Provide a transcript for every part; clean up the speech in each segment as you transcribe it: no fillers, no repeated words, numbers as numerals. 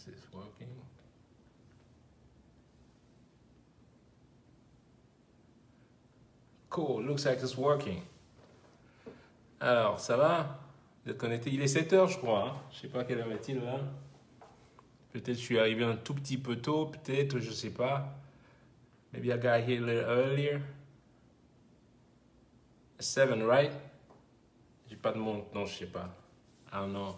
Is this working? Cool, looks like it's working. Alors, ça va? Vous êtes connecté? Il est 7 heures, je crois. Hein? Je sais pas quelle heure est-il là. Peut-être je suis arrivé un tout petit peu tôt, peut-être, je sais pas. Maybe I got here a little earlier. 7, right? J'ai pas de montre, non, je sais pas. I don't know.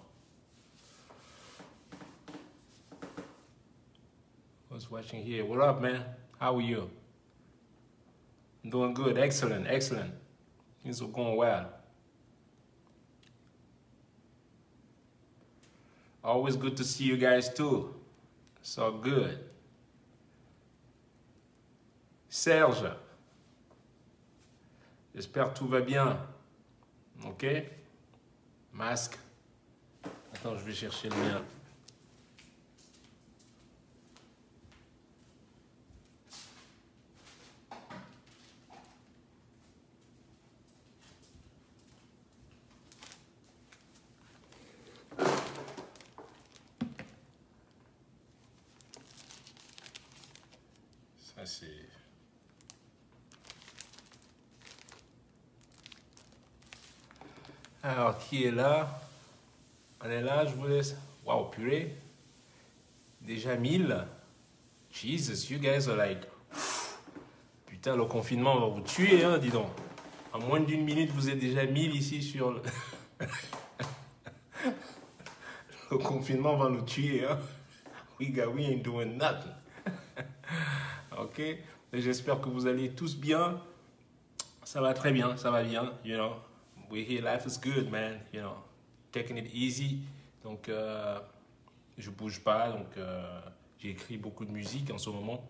Who's watching here? What up, man? How are you? I'm doing good. Excellent, excellent. Things are going well. Always good to see you guys too. It's all good. Serge, j'espère que tout va bien. Ok? Masque. Attends, je vais chercher le mien. Ça, c'est... Alors, qui est là? On est là, je vous laisse. Waouh, purée. Déjà 1000. Jesus, you guys are like... Putain, le confinement va vous tuer, hein, dis donc. En moins d'une minute, vous êtes déjà 1000 ici sur le... Le confinement va nous tuer, hein. We ain't doing nothing. Ok? J'espère que vous allez tous bien. Ça va très bien, ça va bien, you know. We're here, life is good, man, you know. Taking it easy. Donc, je bouge pas, donc j'ai écrit beaucoup de musique en ce moment.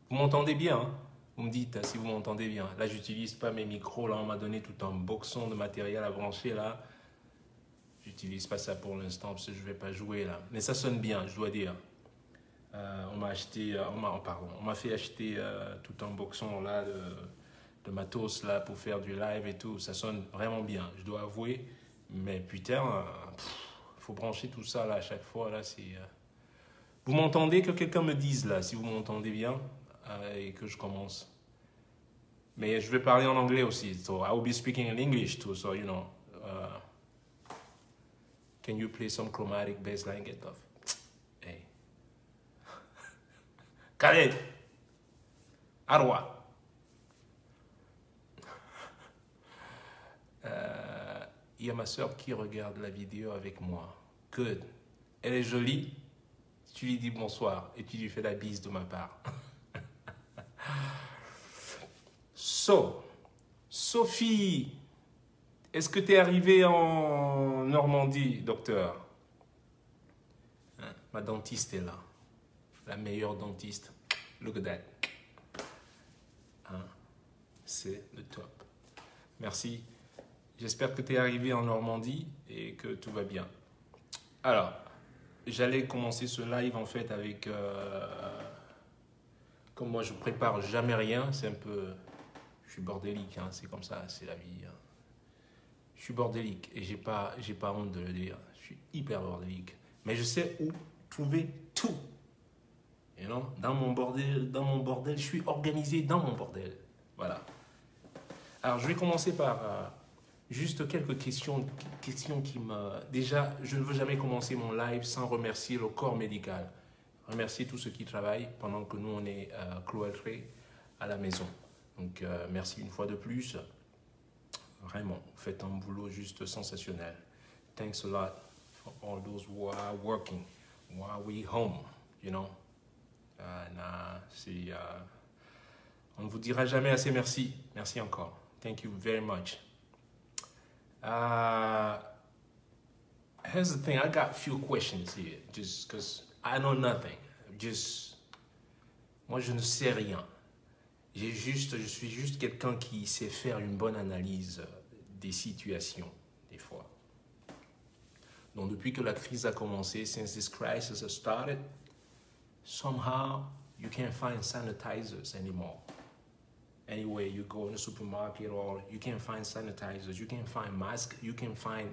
Vous m'entendez bien, hein? Vous me dites si vous m'entendez bien. Là, j'utilise pas mes micros, là, on m'a donné tout un boxon de matériel à brancher, là. J'utilise pas ça pour l'instant parce que je vais pas jouer, là. Mais ça sonne bien, je dois dire. On m'a acheté, on m'a fait acheter tout un boxon, là, de matos là pour faire du live et tout, ça sonne vraiment bien, je dois avouer, mais putain, faut brancher tout ça là à chaque fois là, c'est... Vous m'entendez? Que quelqu'un me dise là si vous m'entendez bien et que je commence. Mais je vais parler en anglais aussi, so I will be speaking in English too, so you know. Can you play some chromatic bassline get off? Hey. Khaled! Arwa! Il y a ma soeur qui regarde la vidéo avec moi. Good. Elle est jolie. Tu lui dis bonsoir et tu lui fais la bise de ma part. So, Sophie, est-ce que tu es arrivée en Normandie, docteur? Hein, ma dentiste est là. La meilleure dentiste. Look at that. Hein, c'est le top. Merci. J'espère que tu es arrivé en Normandie et que tout va bien. Alors, j'allais commencer ce live en fait avec... comme moi, je prépare jamais rien. C'est un peu... Je suis bordélique, hein, c'est comme ça, c'est la vie. Hein. Je suis bordélique et j'ai pas honte de le dire. Je suis hyper bordélique. Mais je sais où trouver tout. You know? Dans mon bordel, je suis organisé dans mon bordel. Voilà. Alors, je vais commencer par... juste quelques questions qui me... Déjà, je ne veux jamais commencer mon live sans remercier le corps médical. Remercier tous ceux qui travaillent pendant que nous, on est cloîtrés à la maison. Donc, merci une fois de plus. Vraiment, vous faites un boulot juste sensationnel. Thanks a lot for all those who are working while we home, you know. On ne vous dira jamais assez merci. Merci encore. Thank you very much. Here's the thing, I got a few questions here, just because I know nothing. Moi, je ne sais rien. Je suis juste quelqu'un qui sait faire une bonne analyse des situations, des fois. Donc, depuis que la crise a commencé, since this crisis has started, somehow you can't find sanitizers anymore. Anywhere you go in the supermarket, or you can't find sanitizers, you can't find masks, you can find...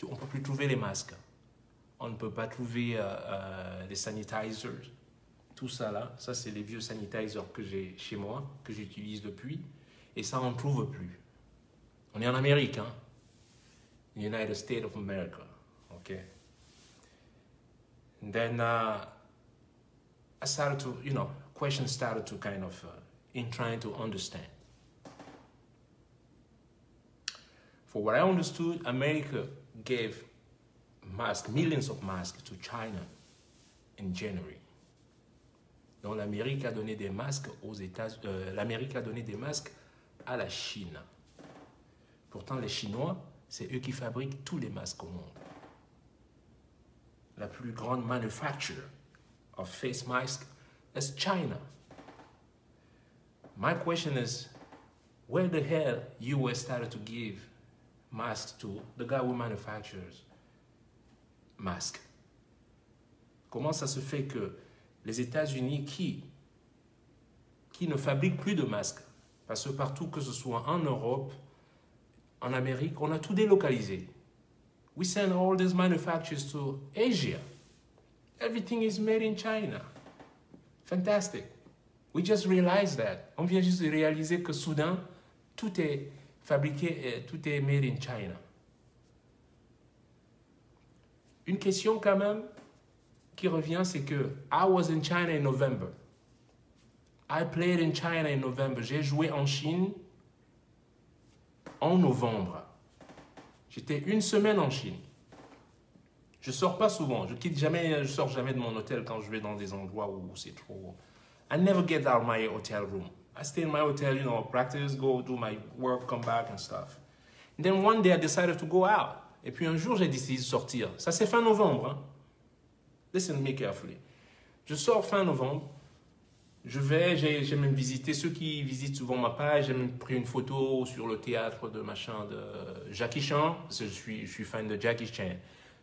On ne peut plus trouver les masques. On ne peut pas trouver des sanitizers. Tout ça là, ça c'est les vieux sanitizers que j'ai chez moi, que j'utilise depuis. Et ça, on ne trouve plus. On est en Amérique, hein? United States of America. Okay. And then I started to, questions started to kind of, in trying to understand. For what I understood, America gave masks, millions of masks to China in January. Donc l'Amérique a donné des masques aux États-Unis, l'Amérique a donné des masques à la Chine. Pourtant, les Chinois, c'est eux qui fabriquent tous les masques au monde. La plus grande manufacturer of face masks is China. My question is, where the hell US started to give masks to the guy who manufactures masks? Comment ça se fait que les États-Unis qui ne fabriquent plus de masques, parce que partout, que ce soit en Europe, en Amérique, on a tout délocalisé. We send all these manufacturers to Asia. Everything is made in China. Fantastic. We just realized that. On vient juste de réaliser que soudain, tout est fabriqué, tout est made in China. Une question quand même qui revient, c'est que I was in China in November. I played in China in November. J'ai joué en Chine en novembre. J'étais une semaine en Chine. Je sors pas souvent. Je sors jamais de mon hôtel quand je vais dans des endroits où c'est trop. I never get out of my hotel room. I stay in my hotel, practice, go do my work, come back and stuff. And then one day I decided to go out. Et puis un jour j'ai décidé de sortir. Ça c'est fin novembre. Hein? Listen to me carefully. Je sors fin novembre. J'ai même visité, ceux qui visitent souvent ma page, j'ai même pris une photo sur le théâtre de Jackie Chan, parce que je suis fan de Jackie Chan.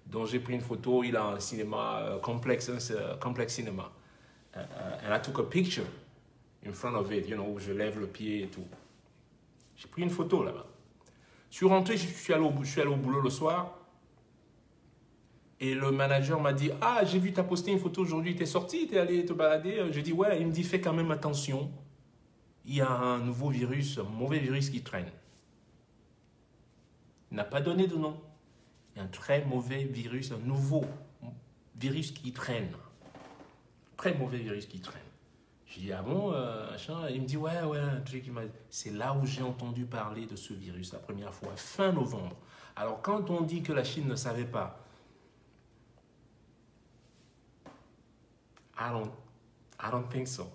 Donc j'ai pris une photo, il a un cinéma complexe cinéma. And I took a picture in front of it, où je lève le pied et tout. J'ai pris une photo là-bas. Je suis rentré, je suis allé au boulot le soir. Et le manager m'a dit, ah, j'ai vu t'as posté une photo aujourd'hui, t'es sorti, t'es allé te balader. J'ai dit, ouais, il me dit, fais quand même attention. Il y a un nouveau virus, un mauvais virus qui traîne. Il n'a pas donné de nom. Il y a un très mauvais virus, un nouveau virus qui traîne. Très mauvais virus qui traîne. J'ai dit, ah bon, machin. Il me dit, ouais, un truc. C'est là où j'ai entendu parler de ce virus la première fois, fin novembre. Alors, quand on dit que la Chine ne savait pas, I don't think so.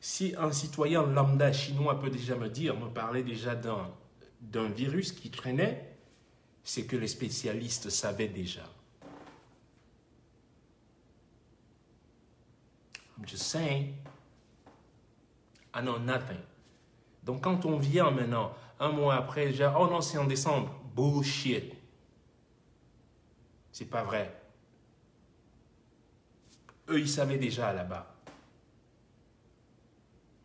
Si un citoyen lambda chinois peut déjà me parler déjà d'un virus qui traînait, c'est que les spécialistes savaient déjà. I'm just saying, I know nothing. Donc quand on vient maintenant, un mois après, oh non, c'est en décembre, bullshit. C'est pas vrai. Eux, ils savaient déjà là-bas.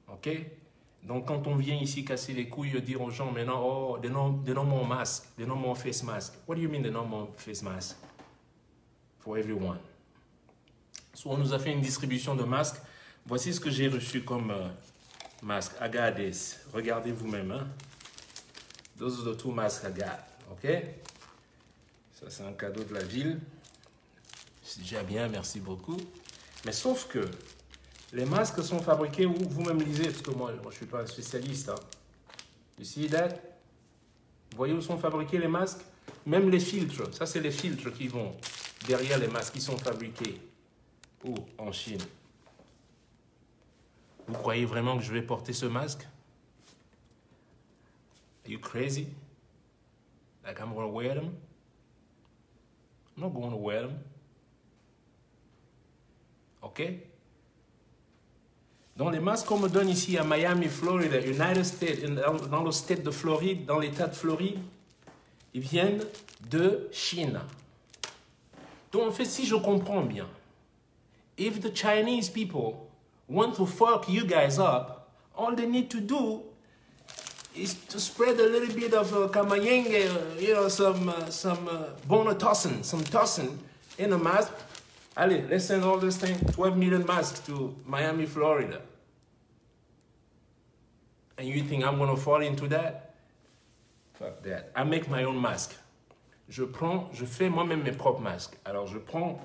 OK? Donc, quand on vient ici casser les couilles, dire aux gens maintenant, oh, they no more mask, they no more face mask. What do you mean they no more face mask? For everyone. So, on nous a fait une distribution de masques. Voici ce que j'ai reçu comme masque. I got this. Regardez vous-même. Hein? Those are the two masks I got. OK? Ça, c'est un cadeau de la ville. C'est déjà bien, merci beaucoup. Mais sauf que les masques sont fabriqués où vous-même lisez, parce que moi je ne suis pas un spécialiste. Hein. You see that? Vous voyez où sont fabriqués les masques? Même les filtres, ça c'est les filtres qui vont derrière les masques qui sont fabriqués. Où? En Chine. Vous croyez vraiment que je vais porter ce masque? Are you crazy? Like I'm going to wear them? I'm not going to wear them. OK? Donc, les masques qu'on me donne ici à Miami, Florida, United States, dans le state de Floride, dans l'état de Floride, ils viennent de Chine. Donc, en fait, si je comprends bien, if the Chinese people want to fuck you guys up, all they need to do is to spread a little bit of kamayenge, some bonotocin, some tocin, in a mask. Allez, let's send all this thing, 12 million masks to Miami, Florida. And you think I'm going to fall into that? Fuck that. I make my own mask. Je fais moi-même mes propres masques. Alors, je prends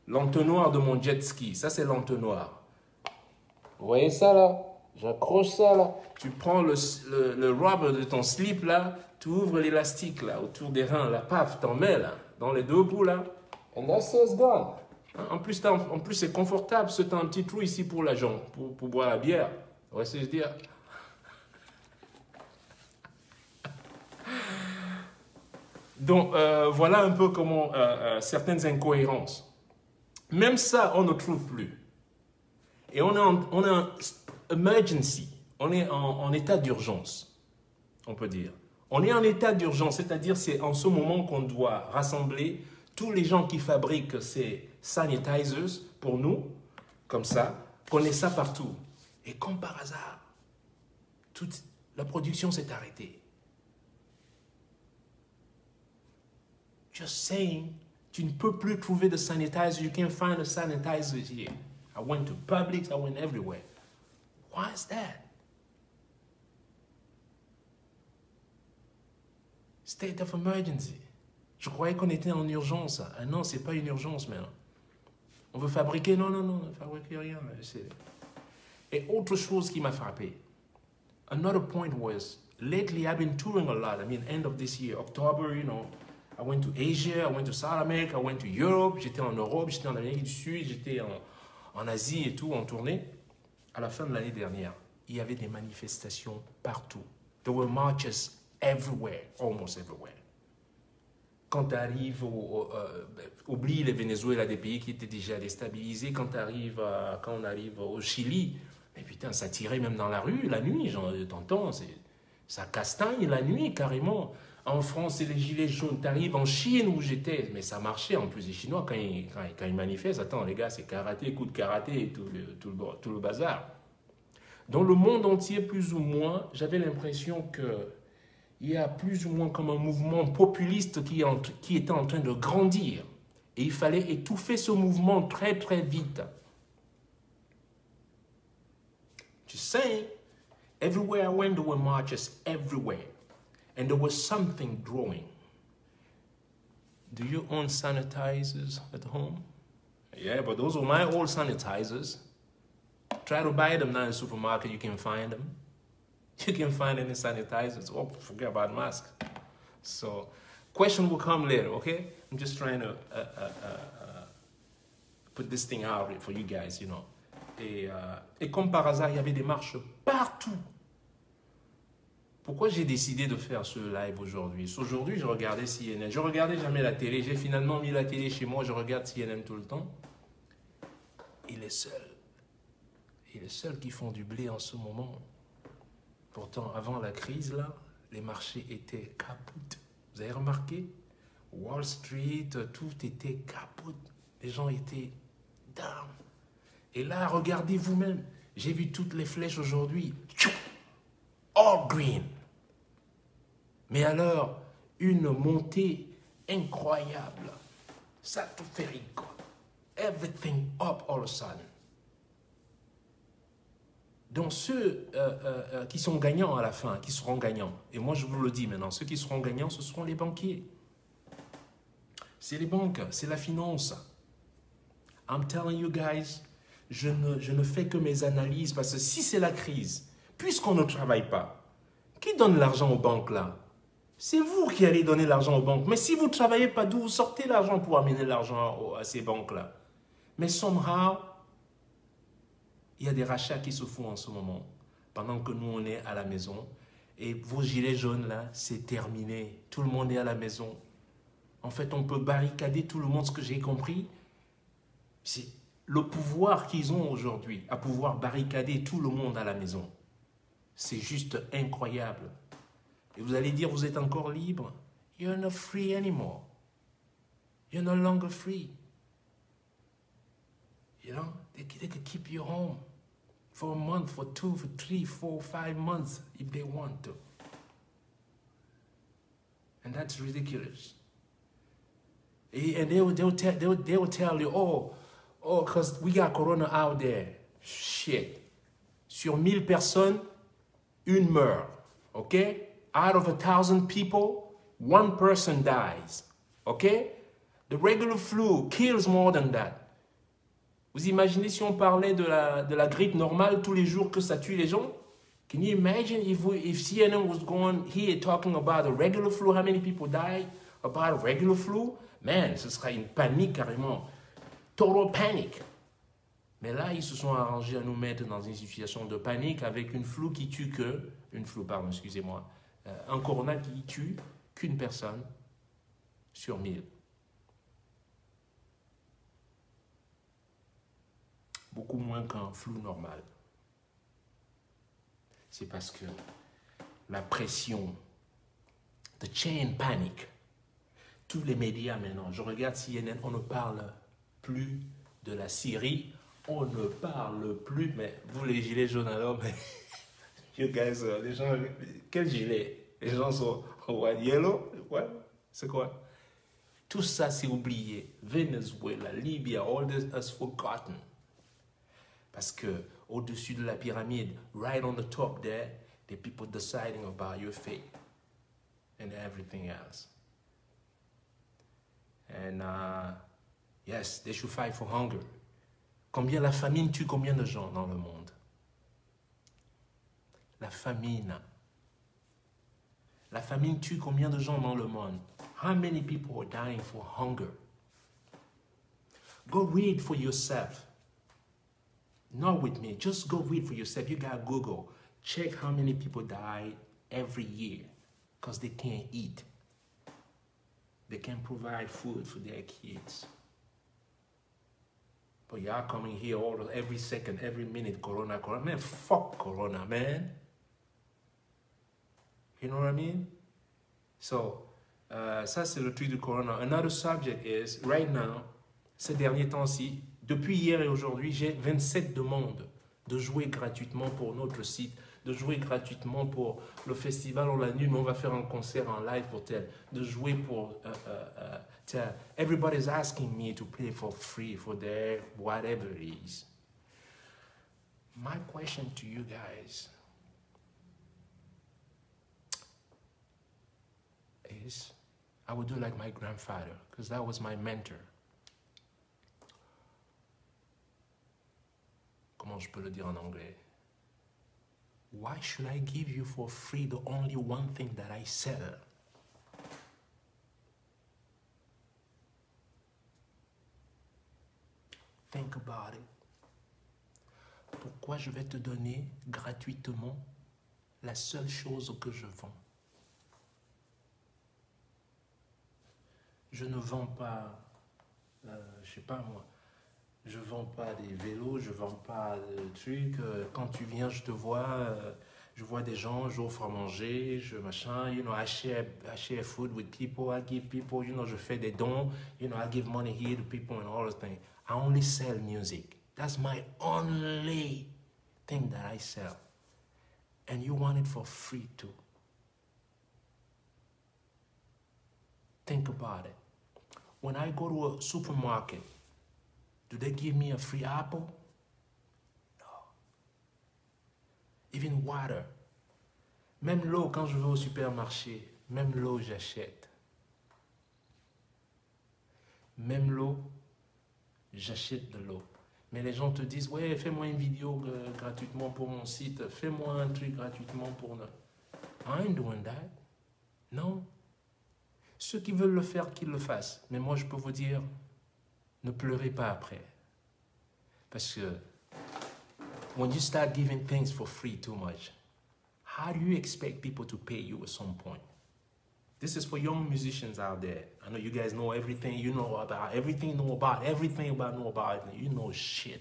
l'entonnoir de mon jet ski. Ça, c'est l'entonnoir. Vous voyez ça, là? J'accroche ça, là. Tu prends le rubber de ton slip, là. Tu ouvres l'élastique, là, autour des reins, là. Paf, t'en mets, là, dans les deux bouts, là. And that's it's gone. En plus, c'est confortable. C'est un petit trou ici pour la jambe, pour boire la bière. Vous voyez ce que je veux dire? Donc, voilà un peu comment certaines incohérences. Même ça, on ne trouve plus. Et on est en emergency. On est en état d'urgence, on peut dire. On est en état d'urgence, c'est-à-dire c'est en ce moment qu'on doit rassembler tous les gens qui fabriquent ces sanitizers pour nous, comme ça, qu'on ait ça partout. Et comme par hasard, toute la production s'est arrêtée. Just saying, tu ne peux plus trouver de sanitizer. You can't find a sanitizer here. I went to Publix, I went everywhere. Why is that? State of emergency. Je croyais qu'on était en urgence. Ah non, c'est pas une urgence maintenant. On veut fabriquer? Non, on ne fabrique rien. Et autre chose qui m'a frappé. Another point was, lately I've been touring a lot. I mean, end of this year, October, you know, I went to Asia, I went to South America, I went to Europe. J'étais en Europe, j'étais en Amérique du Sud, j'étais en Asie et tout, en tournée. À la fin de l'année dernière, il y avait des manifestations partout. There were marches everywhere, almost everywhere. Quand tu arrives, oublie les Venezuela, des pays qui étaient déjà déstabilisés. Quand on arrive au Chili, mais putain, ça tirait même dans la rue, la nuit, t'entends, ça castagne la nuit carrément. En France, c'est les gilets jaunes. Tu arrives en Chine où j'étais, mais ça marchait en plus. Les Chinois, quand ils manifestent, attends les gars, c'est karaté, coup de karaté et tout le bazar. Dans le monde entier, plus ou moins, j'avais l'impression qu'il y a plus ou moins comme un mouvement populiste qui était en train de grandir. Et il fallait étouffer ce mouvement très très vite. Just saying, everywhere I went, there were marches everywhere. And there was something growing. Do you own sanitizers at home? Yeah, but those are my old sanitizers. Try to buy them now in the supermarket, you can find them. You can find any sanitizers. Oh, forget about masks. So, question will come later, okay? I'm just trying to put this thing out for you guys, you know. Et comme par hasard, il y avait des marches partout. Pourquoi j'ai décidé de faire ce live aujourd'hui? Aujourd'hui, je regardais CNN. Je regardais jamais la télé. J'ai finalement mis la télé chez moi. Je regarde CNN tout le temps. Et les seuls qui font du blé en ce moment. Pourtant, avant la crise, là, les marchés étaient capotes. Vous avez remarqué? Wall Street, tout était capote. Les gens étaient down. Et là, regardez vous-même. J'ai vu toutes les flèches aujourd'hui. All green. Mais alors, une montée incroyable. Stratosphérique. Everything up all of a sudden. Donc ceux qui sont gagnants à la fin, qui seront gagnants, et moi je vous le dis maintenant, ceux qui seront gagnants, ce seront les banquiers. C'est les banques, c'est la finance. I'm telling you guys, je ne fais que mes analyses, parce que si c'est la crise, puisqu'on ne travaille pas, qui donne l'argent aux banques là? C'est vous qui allez donner l'argent aux banques. Mais si vous ne travaillez pas, d'où vous sortez l'argent pour amener l'argent à ces banques-là? Mais somehow, il y a des rachats qui se font en ce moment, pendant que nous, on est à la maison. Et vos gilets jaunes, là, c'est terminé. Tout le monde est à la maison. En fait, on peut barricader tout le monde. Ce que j'ai compris, c'est le pouvoir qu'ils ont aujourd'hui, à pouvoir barricader tout le monde à la maison. C'est juste incroyable. Et vous allez dire, vous êtes encore libre. You're not free anymore. You're no longer free. You know, they could keep you home for a month, for 2, for 3, 4, 5 months if they want to. And that's ridiculous. And they will tell you, oh, because we got corona out there. Shit. Sur 1000 personnes, une meurt. Okay? Out of 1,000 people, 1 person dies. Okay? The regular flu kills more than that. Vous imaginez si on parlait de la grippe normale tous les jours que ça tue les gens? Can you imagine if CNN was going here talking about the regular flu, how many people die about regular flu? Man, ce serait une panique carrément. Total panic. Mais là, ils se sont arrangés à nous mettre dans une situation de panique avec une flu qui tue un corona qui tue qu'une personne sur 1000. Beaucoup moins qu'un flou normal. C'est parce que la pression, the chain panic, tous les médias maintenant, je regarde CNN, on ne parle plus de la Syrie, on ne parle plus, mais vous les gilets jaunes alors, mais you guys, les gens, quel gilet? Les gens sont what, yellow? What? C'est quoi? Tout ça c'est oublié. Venezuela, Libye, all this is forgotten. Parce que au-dessus de la pyramide, right on the top there, the people deciding about your fate and everything else. And yes, they should fight for hunger. Combien la famine tue combien de gens dans le monde? La famine. La famine tue combien de gens dans le monde? How many people are dying for hunger? Go read for yourself. Not with me, just go read for yourself. You got Google. Check how many people die every year because they can't eat. They can't provide food for their kids. But y'all coming here every second, every minute, corona. Man, fuck corona, man. You know what I mean? So, ça c'est le truc du corona. Another subject is, right now, ces derniers temps-ci, depuis hier et aujourd'hui, j'ai 27 demandes de jouer gratuitement pour notre site, de jouer gratuitement pour le festival On la nuit, mais on va faire un concert en live pour tel, de jouer pour tel. Everybody's asking me to play for free for their whatever it is. My question to you guys is, I would do like my grandfather, because that was my mentor. Comment je peux le dire en anglais? Why should I give you for free the only one thing that I sell? Think about it. Pourquoi je vais te donner gratuitement la seule chose que je vends? Je ne vends pas, je sais pas moi, je ne vends pas des vélos, je ne vends pas de trucs. Quand tu viens, je te vois, je vois des gens, j'offre à manger, je machin, you know, I share food with people, I give people, you know, je fais des dons, you know, I give money here to people and all those things. I only sell music. That's my only thing that I sell. And you want it for free too. Think about it. When I go to a supermarket, do they give me a free apple? No. Even water. Même l'eau, quand je vais au supermarché, même l'eau, j'achète. Même l'eau, j'achète de l'eau. Mais les gens te disent, ouais, fais-moi une vidéo gratuitement pour mon site, fais-moi un truc gratuitement pour... I ain't doing that. Non. Ceux qui veulent le faire, qu'ils le fassent. Mais moi, je peux vous dire, ne pleurez pas après. Parce que when you start giving things for free too much, how do you expect people to pay you at some point? This is for young musicians out there. I know you guys know everything you know about, everything you know about, you know shit.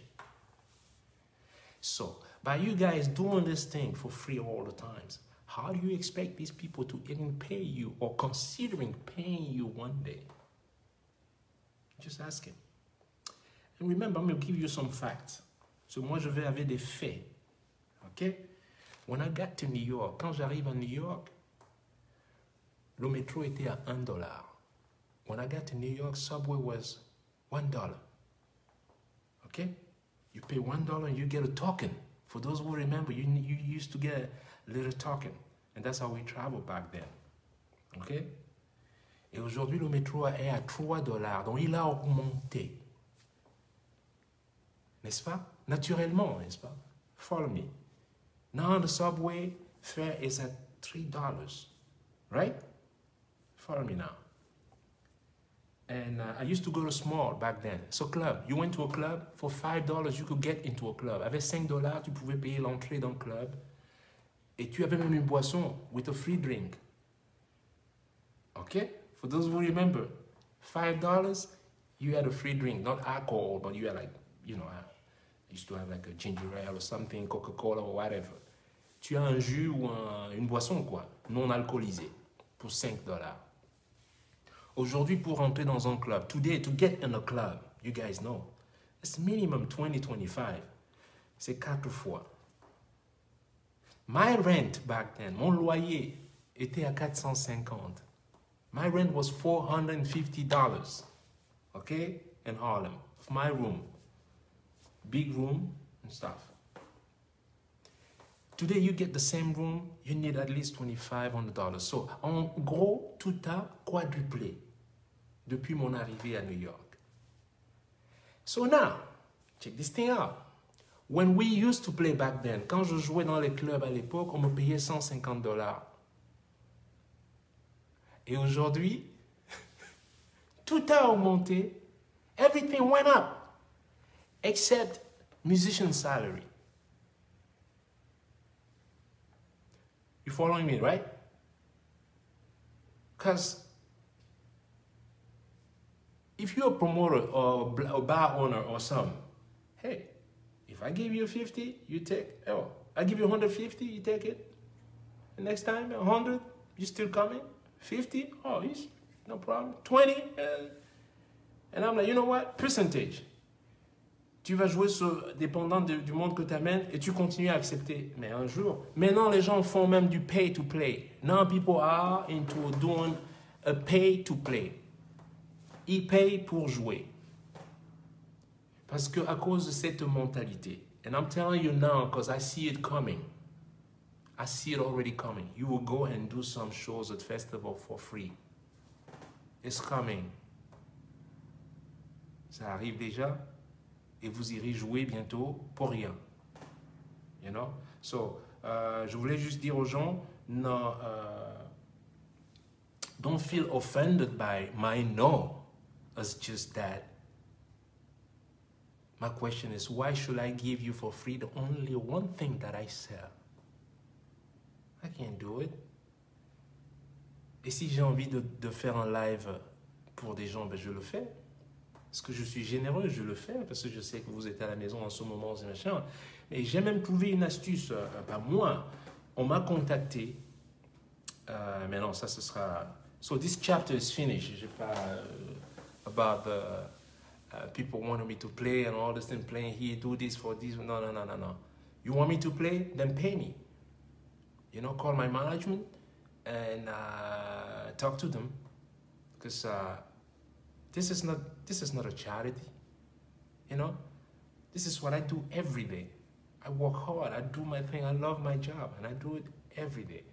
So, by you guys doing this thing for free all the times, how do you expect these people to even pay you or considering paying you one day? Just ask him. And remember, I'm going to give you some facts. So moi, je vais avec des faits. OK? When I got to New York, quand j'arrive à New York, le métro était à $1. When I got to New York, Subway was $1. Okay? You pay $1 and you get a token. For those who remember, you used to get a little token. And that's how we traveled back then. Okay? Et aujourd'hui, le métro est à $3. Donc, il a augmenté. N'est-ce pas? Naturellement, n'est-ce pas? Follow me. Now, the subway fare is at $3. Right? Follow me now. And I used to go to small back then. So club, you went to a club, for $5, you could get into a club. Avec $5, tu pouvais payer l'entrée dans le club. Et tu avais même une boisson with a free drink. Okay? For those who remember, $5, you had a free drink. Not alcohol, but you had like, you know, I used to have like a ginger ale or something, Coca-Cola or whatever. Tu as un jus ou une boisson, quoi, non alcoolisée, pour $5. Aujourd'hui, pour entrer dans un club, today, to get in a club, you guys know, it's minimum 20-25. C'est 4 fois. My rent back then, mon loyer était à $450. My rent was $450, okay, in Harlem, of my room. Big room and stuff. Today, you get the same room, you need at least $2,500. So, en gros, tout a quadruplé depuis mon arrivée à New York. So now, check this thing out. When we used to play back then, quand je jouais dans les clubs à l'époque, on me payait $150. Et aujourd'hui, tout a augmenté. Everything went up, except musician salary. You following me, right? Because if you're a promoter or a bar owner or something, hey, if I give you 50, you take, oh, I give you 150, you take it. The next time, 100, you still coming? 50, oh, no problem. 20, and I'm like, you know what? Percentage. Tu vas jouer dépendant du monde que tu amènes et tu continues à accepter. Mais un jour, maintenant les gens font même du pay to play. Now people are into doing a pay to play. Ils payent pour jouer. Parce que à cause de cette mentalité, and I'm telling you now because I see it coming. I see it already coming. You will go and do some shows at festival for free. It's coming. Ça arrive déjà. Et vous irez jouer bientôt pour rien. You know? So, je voulais juste dire aux gens, no, don't feel offended by my no. It's just that. My question is, why should I give you for free the only one thing that I sell? I can't do it. Et si j'ai envie de faire un live pour des gens, ben je le fais. Parce que je suis généreux, je le fais, parce que je sais que vous êtes à la maison en ce moment, et machin. Mais j'ai même trouvé une astuce, pas moi. On m'a contacté. Mais non, ça, ce sera... So this chapter is finished. J'ai pas... about the people wanting me to play and all this thing, playing here, do this for this. No, no, no, no, no. You want me to play? Then pay me. You know, call my management and talk to them. Because... This is not a charity, you know? This is what I do every day. I work hard, I do my thing, I love my job, and I do it every day.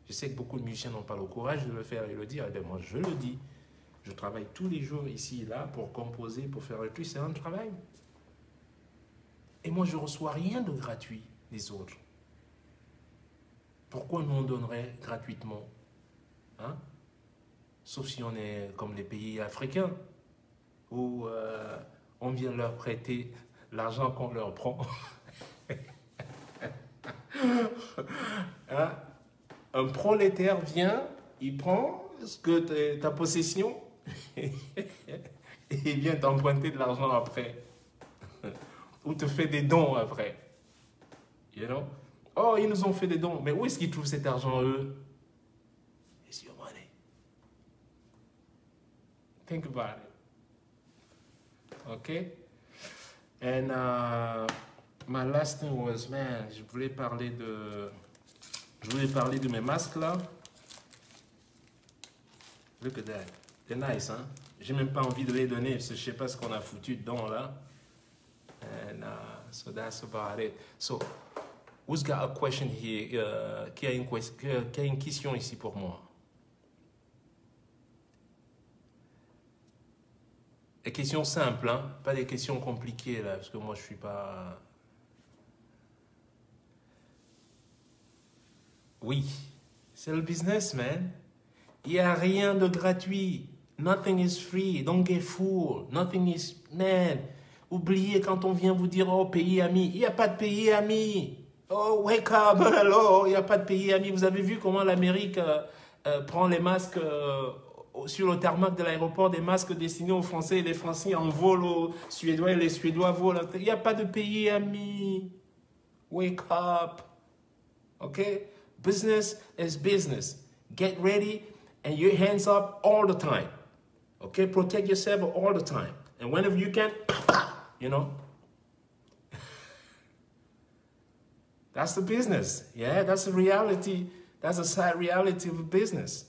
Je sais que beaucoup de musiciens n'ont pas le courage de le faire et le dire. Eh bien, moi, je le dis. Je travaille tous les jours ici et là pour composer, pour faire le truc. C'est un travail. Et moi, je ne reçois rien de gratuit des autres. Pourquoi nous on donnerait gratuitement? Hein? Sauf si on est comme les pays africains, où on vient leur prêter l'argent qu'on leur prend. Hein? Un prolétaire vient, il prend ce que ta possession et il vient t'emprunter de l'argent après. Ou te fait des dons après. You know? Oh, ils nous ont fait des dons. Mais où est-ce qu'ils trouvent cet argent, eux? It's your money. Think about it. Okay? And my last thing was, man, je voulais parler de mes masques là. Look at that. C'est nice, hein? J'ai même pas envie de les donner parce que je sais pas ce qu'on a foutu dedans là. And so that's about it. So, who's got a question here? Qui a une question ici pour moi? Des questions simples, hein? Pas des questions compliquées là, parce que moi je suis pas. Oui, c'est le business, man. Il n'y a rien de gratuit. Nothing is free. Don't get fooled. Nothing is... Man, oubliez quand on vient vous dire, oh, pays ami. Il n'y a pas de pays ami. Oh, wake up. Hello, il n'y a pas de pays ami. Vous avez vu comment l'Amérique prend les masques sur le tarmac de l'aéroport, des masques destinés aux Français et les Français en volent aux Suédois et les Suédois volent. Il n'y a pas de pays ami. Wake up. OK? Business is business. Get ready and your hands up all the time. Okay? Protect yourself all the time. And whenever you can, you know. That's the business. Yeah, that's the reality. That's the sad reality of business.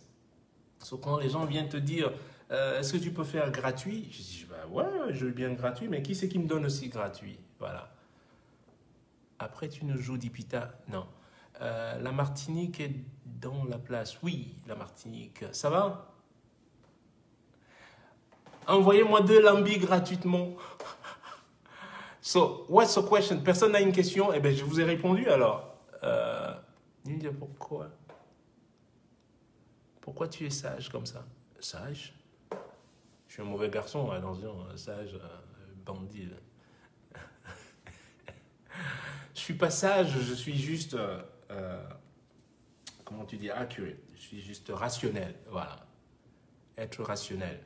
So quand les gens viennent te dire, est-ce que tu peux faire gratuit? Je dis, bah ouais, je veux bien gratuit, mais qui c'est qui me donne aussi gratuit? Voilà. Après, tu nous joues d'Ipita. Non. La Martinique est dans la place. Oui, la Martinique. Ça va? Envoyez-moi 2 lambis gratuitement. So, what's the question? Personne n'a une question? Eh bien, je vous ai répondu alors. Pourquoi? Pourquoi tu es sage comme ça? Sage? Je suis un mauvais garçon, attention. Sage, bandit. Je suis pas sage, je suis juste... comment tu dis, accurate. Je suis juste rationnel, voilà. Être rationnel.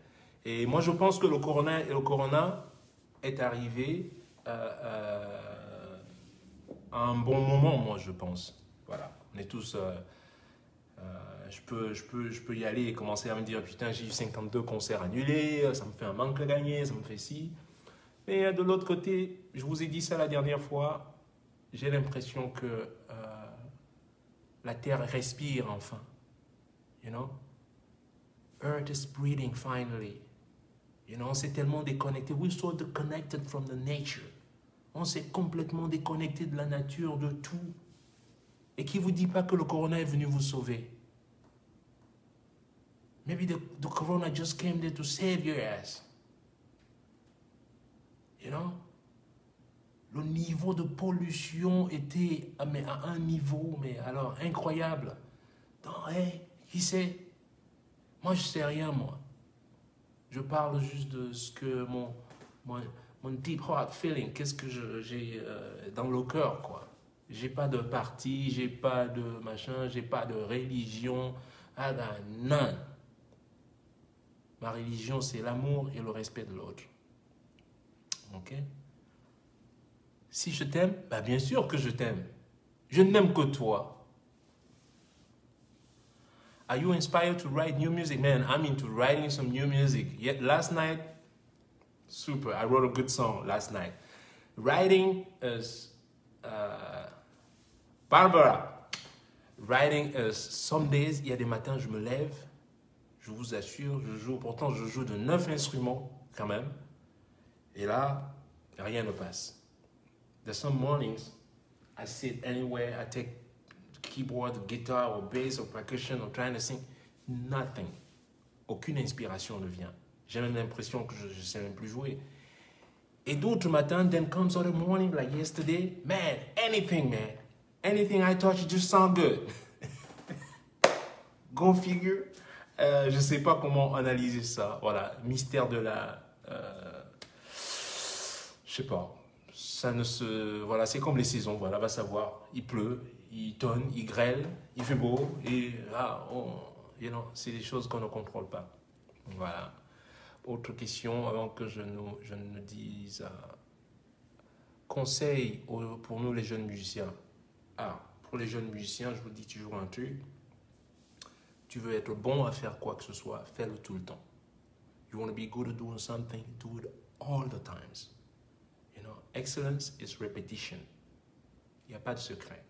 Et moi, je pense que le corona est arrivé à un bon moment, moi, je pense. Voilà, on est tous... je peux y aller et commencer à me dire, putain, j'ai eu 52 concerts annulés, ça me fait un manque à gagner, ça me fait ci. Mais de l'autre côté, je vous ai dit ça la dernière fois, j'ai l'impression que la terre respire enfin. You know? Earth is breathing finally. You know, on s'est tellement déconnecté. We're so disconnected from the nature. On s'est complètement déconnecté de la nature, de tout. Et qui vous dit pas que le corona est venu vous sauver? Maybe the corona just came there to save your ass. You know? Le niveau de pollution était à un niveau, mais alors incroyable. Donc, hey, qui sait? Moi, je sais rien, moi. Je parle juste de ce que mon deep heart feeling, qu'est-ce que j'ai dans le cœur, quoi. J'ai pas de parti, j'ai pas de machin, j'ai pas de religion, none. Ma religion, c'est l'amour et le respect de l'autre. Ok? Si je t'aime, bah bien sûr que je t'aime. Je n'aime que toi. Are you inspired to write new music? Man, I'm into writing some new music. Yet last night, super, I wrote a good song last night. Writing is, Barbara, writing is, some days, il y a des matins, je me lève, je vous assure, je joue, pourtant je joue de 9 instruments quand même. Et là, rien ne passe. There's some mornings, I sit anywhere, I take keyboard, guitar, or bass, or percussion, or trying to sing. Nothing. Aucune inspiration ne vient. J'ai même l'impression que je ne sais même plus jouer. Et d'autres matins, then comes other morning, like yesterday, man, anything, man. Anything I touch, it just sound good. Go figure. Je ne sais pas comment analyser ça. Voilà, mystère de la... je sais pas. Ça ne se... Voilà, c'est comme les saisons, voilà, va savoir. Il pleut, il tonne, il grêle, il fait beau, et you know, c'est des choses qu'on ne contrôle pas. Voilà. Autre question avant que je ne dise... conseil pour nous les jeunes musiciens. Pour les jeunes musiciens, je vous dis toujours un truc. Tu veux être bon à faire quoi que ce soit, fais-le tout le temps. You want to be good at doing something, do it all the times. You know, excellence is repetition. Il n'y a pas de secret.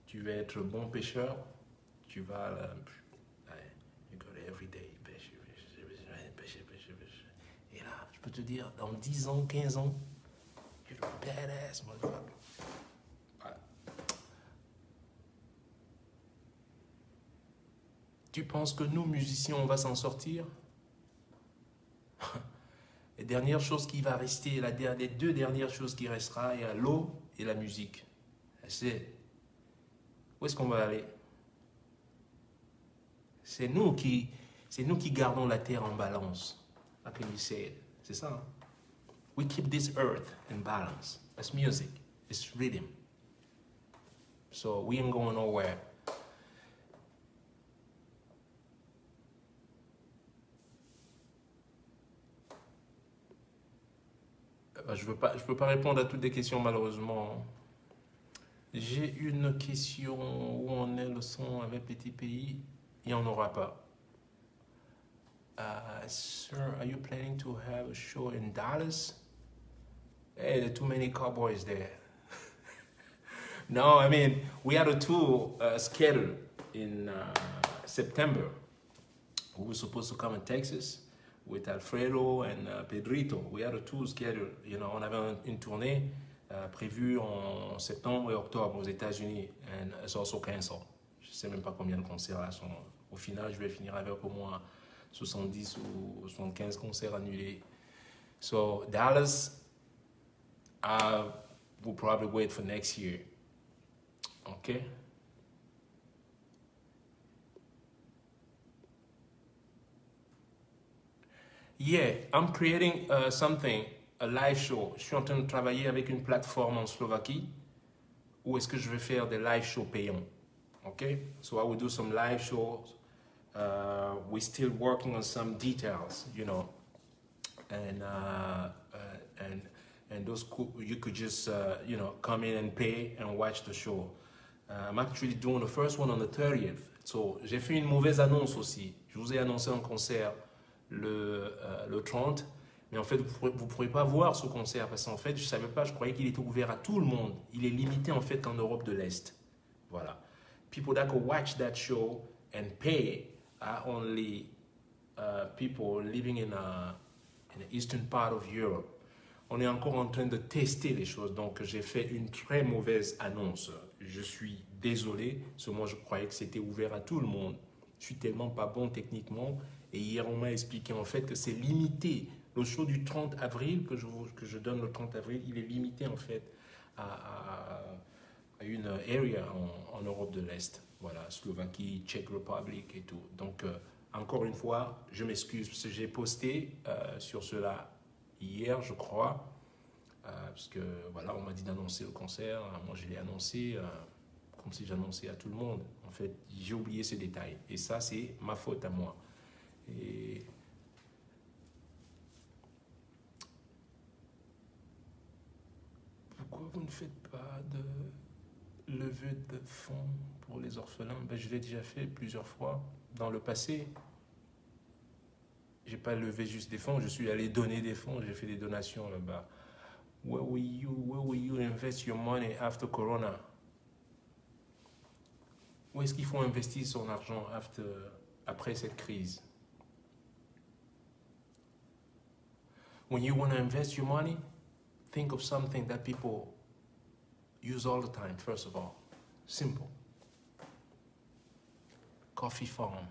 Tu veux être bon pêcheur, tu vas... you go to every day, pêche. peux te dire, dans 10 ans, 15 ans, you're a badass, motherfucker. Voilà. Tu penses que nous, musiciens, on va s'en sortir? Les dernières choses qui va rester, les deux dernières choses qui restera, il y a l'eau et la musique. Où est-ce qu'on va aller? C'est nous qui gardons la terre en balance. How can you say it? C'est ça. Hein? We keep this earth in balance. That's music. It's rhythm. So we ain't going nowhere. Je peux pas répondre à toutes les questions malheureusement. J'ai une question où on est le son avec Petit Pays. Il n'y en aura pas. Sir, are you planning to have a show in Dallas? Hey, there are too many cowboys there. No, I mean, we had a tour scheduled in September. We were supposed to come in Texas with Alfredo and Pedrito. We had a tour scheduled. You know, on avait une tournée prévue en septembre et octobre aux États-Unis. And it's also canceled. Je ne sais même pas combien de concerts là sont. Au final, je vais finir avec au moins 70 ou 75 concerts annulés. So Dallas, we'll probably wait for next year. Okay? Yeah, I'm creating something, a live show. Je suis en train de travailler avec une plateforme en Slovaquie où est-ce que je vais faire des live shows payants. Okay? So I will do some live shows. We're still working on some details, you know, and those you could just you know, come in and pay and watch the show. I'm actually doing the first one on the 30th. So j'ai fait une mauvaise annonce aussi. Je vous ai annoncé un concert le 30, mais en fait vous pourrez pas voir ce concert parce qu'en fait je savais pas, je croyais qu'il était ouvert à tout le monde. Il est limité en fait qu'en Europe de l'Est. Voilà. People that could watch that show and pay are only people living in the eastern part of Europe. On est encore en train de tester les choses, donc j'ai fait une très mauvaise annonce. Je suis désolé, parce que moi je croyais que c'était ouvert à tout le monde. Je suis tellement pas bon techniquement, et hier on m'a expliqué en fait que c'est limité. Le show du 30 avril, que je donne le 30 avril, il est limité en fait à une area en Europe de l'Est. Voilà, Slovaquie, Czech Republic et tout. Donc, encore une fois, je m'excuse parce que j'ai posté sur cela hier, je crois, parce que voilà, on m'a dit d'annoncer le concert. Moi, je l'ai annoncé comme si j'annonçais à tout le monde. En fait, j'ai oublié ce détail. Et ça, c'est ma faute à moi. Et pourquoi vous ne faites pas de levée de fonds pour les orphelins? Ben, je l'ai déjà fait plusieurs fois dans le passé. J'ai pas levé juste des fonds, je suis allé donner des fonds, j'ai fait des donations là-bas. Where will you invest your money after Corona? Où est-ce qu'il faut investir son argent après cette crise? When you want to invest your money, think of something that people use all the time, first of all. Simple. Coffee farm.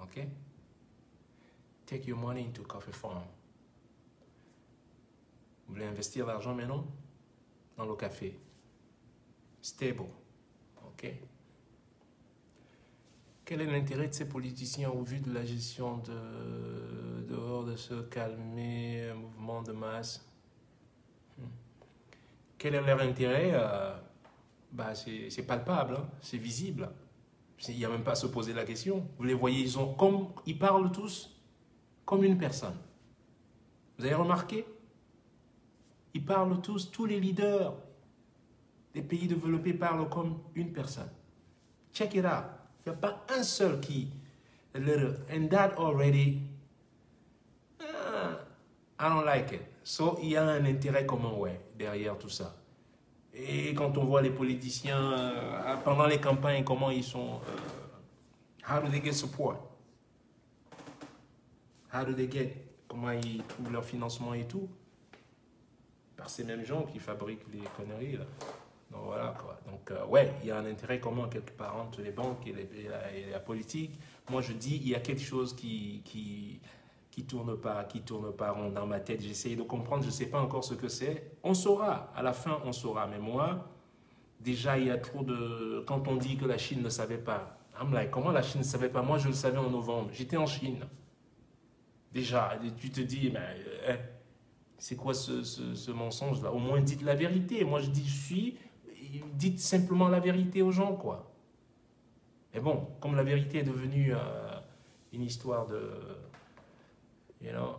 Okay? Take your money into coffee farm. Vous voulez investir l'argent maintenant? Dans le café. Stable. Ok? Quel est l'intérêt de ces politiciens au vu de la gestion dehors de se calmer un mouvement de masse? Quel est leur intérêt? Bah, c'est palpable, hein? C'est visible. Il n'y a même pas à se poser la question. Vous les voyez, ils parlent tous comme une personne. Vous avez remarqué? Ils parlent tous les leaders des pays développés parlent comme une personne. Check it out. Il n'y a pas un seul qui... And that already... I don't like it. So, il y a un intérêt commun, ouais, derrière tout ça. Et quand on voit les politiciens, pendant les campagnes, comment ils sont... how do they get support? How do they get? Comment ils trouvent leur financement et tout? Par ces mêmes gens qui fabriquent les conneries, là. Donc voilà, quoi. Donc, ouais, il y a un intérêt commun quelque part entre les banques et la politique. Moi, je dis, il y a quelque chose qui tourne pas rond dans ma tête. J'essaye de comprendre, je ne sais pas encore ce que c'est. On saura, à la fin, on saura. Mais moi, déjà, il y a trop de... Quand on dit que la Chine ne savait pas, I'm like, comment la Chine ne savait pas? Moi, je le savais en novembre. J'étais en Chine. Déjà, tu te dis, mais, c'est quoi ce mensonge-là? Au moins, dites la vérité. Moi, je dis, dites simplement la vérité aux gens, quoi. Mais bon, comme la vérité est devenue une histoire de... You know,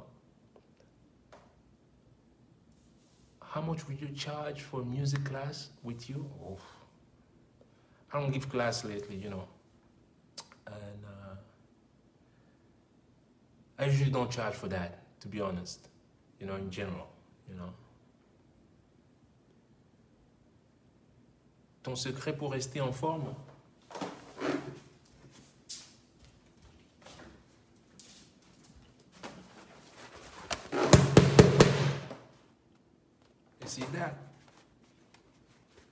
how much would you charge for music class with you? Oh, I don't give class lately, you know. And I usually don't charge for that, to be honest, you know, in general, you know. Ton secret pour rester en forme? You see that?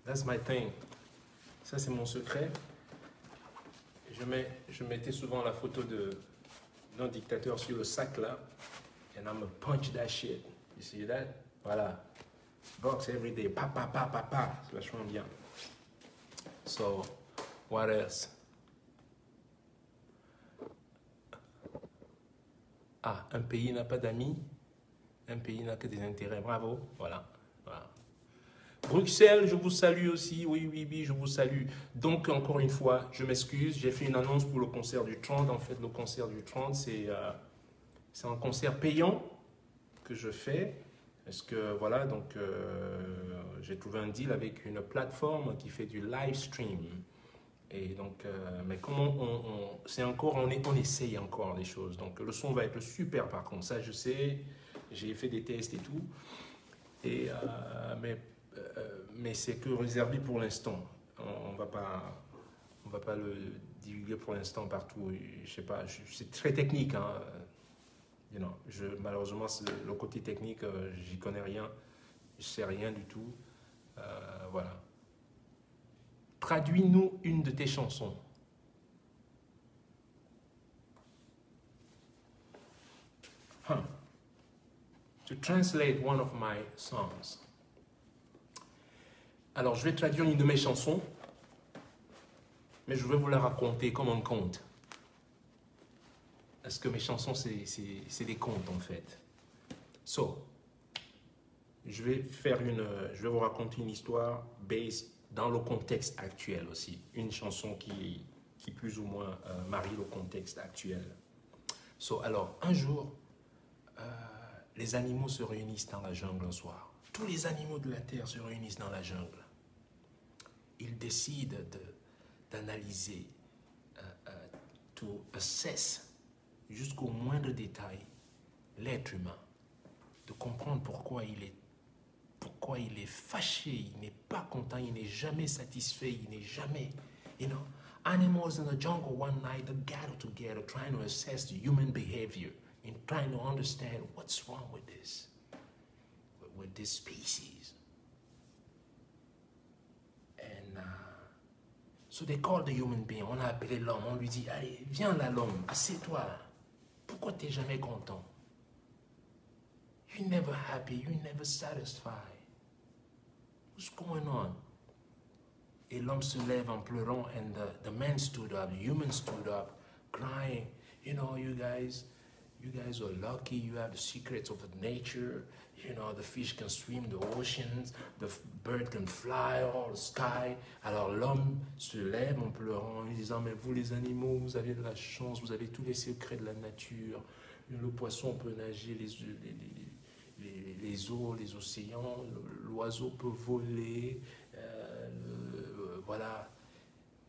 That's my thing. Ça, c'est mon secret. Je mettais souvent la photo d'un dictateur sur le sac là. And I'm gonna punch that shit. You see that? Voilà. Box every day. Pa, pa, pa, pa, pa. C'est vachement bien. So, what else? Ah, un pays n'a pas d'amis. Un pays n'a que des intérêts. Bravo. Voilà. Voilà. Bruxelles, je vous salue aussi. Oui, oui, oui, je vous salue. Donc, encore une fois, je m'excuse. J'ai fait une annonce pour le concert du 30. En fait, le concert du 30, c'est un concert payant que je fais. Parce que, voilà, donc, j'ai trouvé un deal avec une plateforme qui fait du live stream. Et donc, mais comment c'est encore, on essaye encore des choses. Donc, le son va être super, par contre. Ça, je sais. J'ai fait des tests et tout. Et, mais c'est que réservé pour l'instant. On va pas le divulguer pour l'instant partout. Je sais pas, c'est très technique. Hein. You know, malheureusement, le côté technique, j'y connais rien. Je sais rien du tout. Voilà. Traduis-nous une de tes chansons. To translate one of my songs. Alors, je vais traduire une de mes chansons, mais je vais vous la raconter comme un conte. Parce que mes chansons, c'est des contes, en fait. So, je vais vous raconter une histoire based dans le contexte actuel aussi. Une chanson qui plus ou moins marie le contexte actuel. So, alors, un jour, les animaux se réunissent dans la jungle un soir. Tous les animaux de la Terre se réunissent dans la jungle. Ils décident d'analyser, to assess jusqu'au moindre détail l'être humain, de comprendre pourquoi il est fâché, il n'est pas content, il n'est jamais satisfait, il n'est jamais, you know. Animals in the jungle one night, they gathered together trying to assess the human behavior and trying to understand what's wrong with this species. And so they called the human being. On a appelé l'homme, on lui dit, allez, viens là l'homme, assieds-toi. Pourquoi tu n'es jamais content? You're never happy, you're never satisfied. What's going on? Et l'homme se lève en pleurant, and the man stood up, the human stood up, crying. You know, you guys are lucky, you have the secrets of nature. You know, the fish can swim the oceans, the bird can fly all the sky. Alors l'homme se lève en pleurant, en lui disant, mais vous les animaux, vous avez de la chance, vous avez tous les secrets de la nature. Le poisson peut nager les eaux, les océans, l'oiseau peut voler, voilà,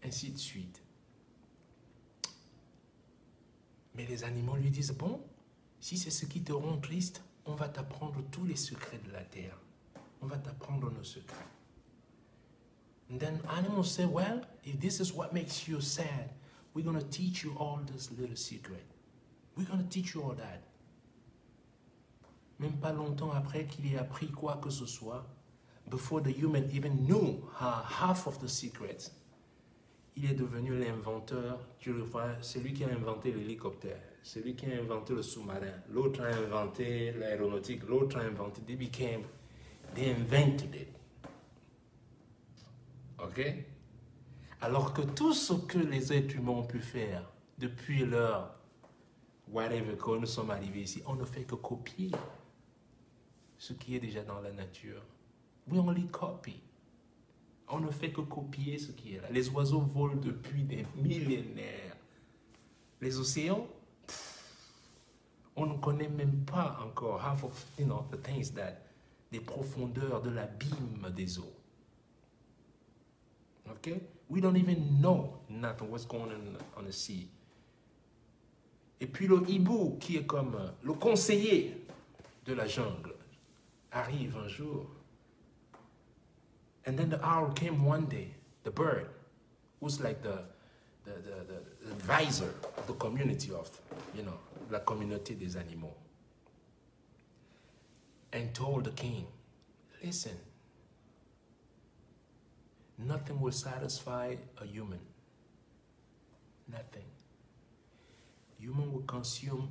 ainsi de suite. Mais les animaux lui disent, bon, si c'est ce qui te rend triste, on va t'apprendre tous les secrets de la terre. On va t'apprendre nos secrets. And then animals say, well, if this is what makes you sad, we're going to teach you all this little secret. We're going to teach you all that. même pas longtemps après qu'il ait appris quoi que ce soit, before the human even knew half of the secrets, il est devenu l'inventeur, tu le vois, celui qui a inventé l'hélicoptère, celui qui a inventé le sous-marin, l'autre a inventé l'aéronautique, l'autre a inventé, they invented it. Ok? Alors que tout ce que les êtres humains ont pu faire depuis leur whatever, quand nous sommes arrivés ici, on ne fait que copier ce qui est déjà dans la nature. We only copy. On ne fait que copier ce qui est là. Les oiseaux volent depuis des millénaires. Les océans, on ne connaît même pas encore half of the things that, des profondeurs de l'abîme des eaux. Okay? We don't even know nothing what's going on the sea. Et puis le hibou, qui est comme le conseiller de la jungle, arrive un jour. And then the owl came one day, the bird, who's like the advisor of the community of, la communauté des animaux, and told the king, listen, nothing will satisfy a human. Nothing. Human will consume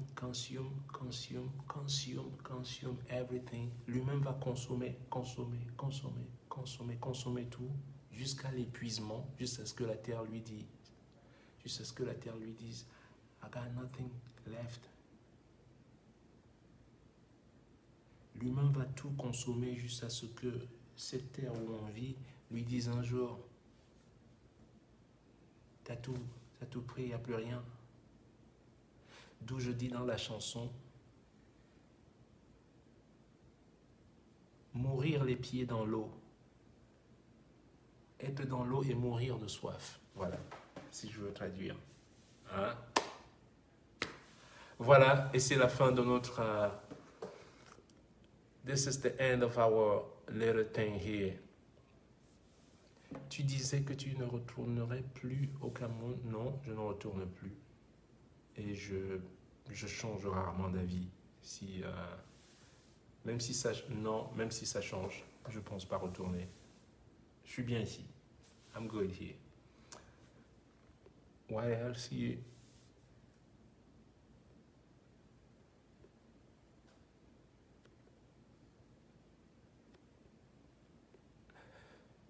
everything. Lui-même va consommer tout jusqu'à l'épuisement, jusqu'à ce que la terre lui dise, I got nothing left. Lui-même va tout consommer jusqu'à ce que cette terre où on vit lui dise un jour, t'as tout pris, il n'y a plus rien. D'où je dis dans la chanson, mourir les pieds dans l'eau, être dans l'eau et mourir de soif. Voilà, si je veux traduire. Hein? Voilà, et c'est la fin de notre... this is the end of our little thing here. Tu disais que tu ne retournerais plus au Cameroun. Non, je ne retourne plus. Et je change rarement d'avis. Même si ça change, je ne pense pas retourner. Je suis bien ici. I'm good here. Why else here?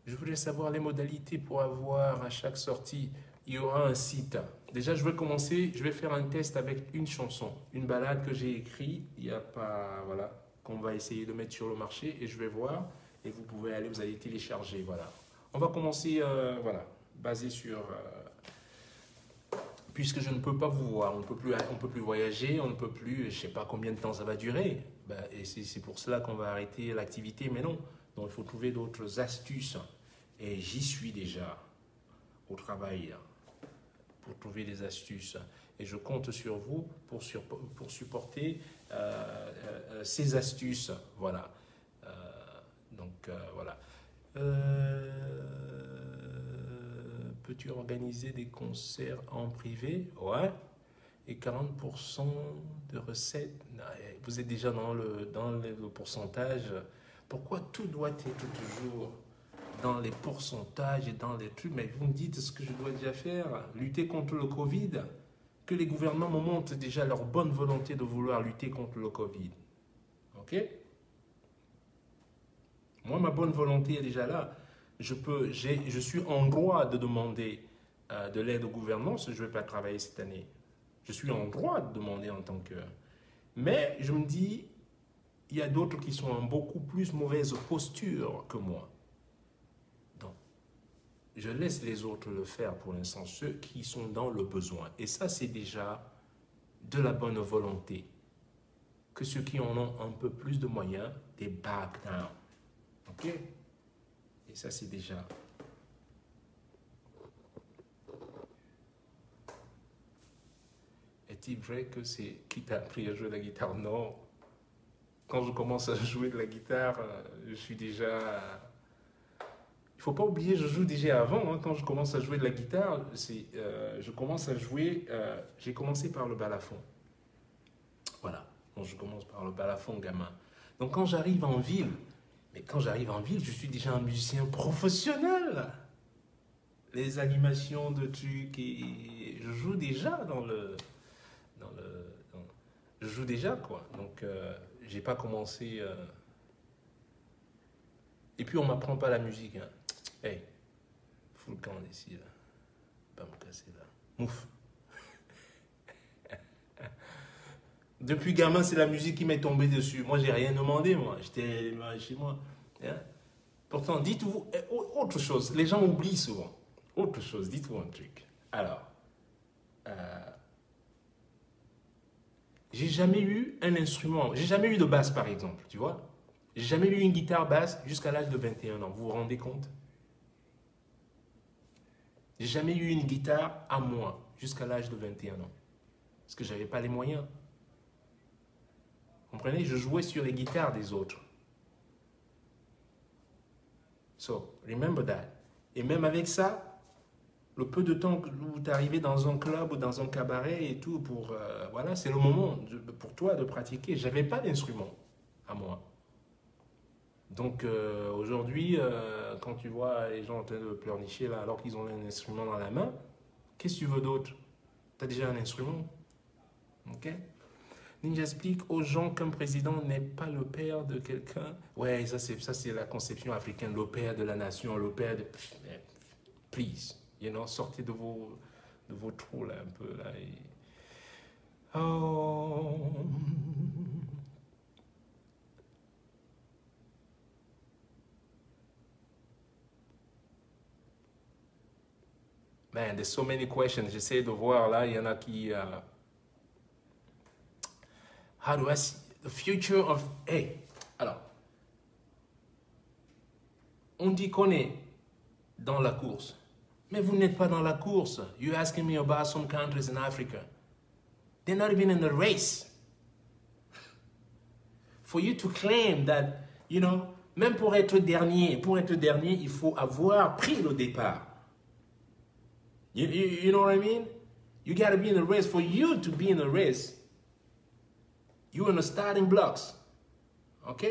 Je voulais savoir les modalités pour avoir à chaque sortie. Il y aura un site. Déjà, je vais faire un test avec une chanson, une ballade que j'ai écrite, qu'on va essayer de mettre sur le marché et je vais voir. Et vous pouvez aller, vous allez télécharger, voilà. On va commencer, basé sur... puisque je ne peux pas vous voir, on ne peut plus voyager, on ne peut plus, je ne sais pas combien de temps ça va durer. Et c'est pour cela qu'on va arrêter l'activité, mais non. Donc, il faut trouver d'autres astuces. Et j'y suis déjà au travail pour trouver des astuces. Et je compte sur vous pour supporter ces astuces. Voilà. Voilà. Peux-tu organiser des concerts en privé? Ouais. Et 40% de recettes, vous êtes déjà dans le pourcentage. Pourquoi tout doit être toujours dans les pourcentages et dans les trucs? Mais vous me dites ce que je dois déjà faire. Lutter contre le Covid. Que les gouvernements me montrent déjà leur bonne volonté de vouloir lutter contre le Covid. Ok? Moi, ma bonne volonté est déjà là. Je suis en droit de demander de l'aide au gouvernement si je ne vais pas travailler cette année. Je suis en droit de demander en tant que... Mais je me dis, il y a d'autres qui sont en beaucoup plus mauvaise posture que moi. Donc, je laisse les autres le faire pour l'instant, ceux qui sont dans le besoin. Et ça, c'est déjà de la bonne volonté. Que ceux qui en ont un peu plus de moyens, they back down. Ok? Et ça, c'est déjà... Est-il vrai que c'est qui t'a appris à jouer de la guitare? Non. Quand je commence à jouer de la guitare, je suis déjà... Il ne faut pas oublier, je joue déjà avant. Hein. Quand je commence à jouer de la guitare, je commence à jouer... j'ai commencé par le balafon. Voilà. quand je commence par le balafon, gamin. Donc quand j'arrive en ville, je suis déjà un musicien professionnel. Les animations de trucs, et je joue déjà je joue déjà, quoi. Donc, j'ai pas commencé... Et puis, on m'apprend pas la musique, hein. Hey, fous le camp d'ici, là. Pas me casser, là. Mouf. Depuis gamin, c'est la musique qui m'est tombée dessus. Moi, j'ai rien demandé, moi. J'étais chez moi. Hein? Pourtant, dites-vous autre chose. Les gens oublient souvent. Autre chose, dites-vous un truc. Alors, j'ai jamais eu un instrument. J'ai jamais eu de basse, par exemple, tu vois. J'ai jamais eu une guitare basse jusqu'à l'âge de 21 ans. Vous vous rendez compte? J'ai jamais eu une guitare à moi jusqu'à l'âge de 21 ans. Parce que j'avais pas les moyens. Vous comprenez? Je jouais sur les guitares des autres. So, remember that. Et même avec ça, le peu de temps où tu es arrivé dans un club ou dans un cabaret et tout, voilà, c'est le moment pour toi de pratiquer. Je n'avais pas d'instrument à moi. Donc aujourd'hui, quand tu vois les gens en train de pleurnicher là, alors qu'ils ont un instrument dans la main, qu'est-ce que tu veux d'autre? Tu as déjà un instrument. Ok? Ninja explique aux gens qu'un président n'est pas le père de quelqu'un. Ouais, ça c'est la conception africaine, le père de la nation, le père de... Please, sortez de vos trous là, un peu là. Oh... Man, there's so many questions. J'essaie de voir là, il y en a qui... How do I see the future of... Hey, alors, on dit qu'on est dans la course, mais vous n'êtes pas dans la course. You're asking me about some countries in Africa. They're not even in the race. For you to claim that, même pour être dernier, il faut avoir pris le départ. You know what I mean? You got to be in the race. For you to be in the race, you're in the starting blocks. OK?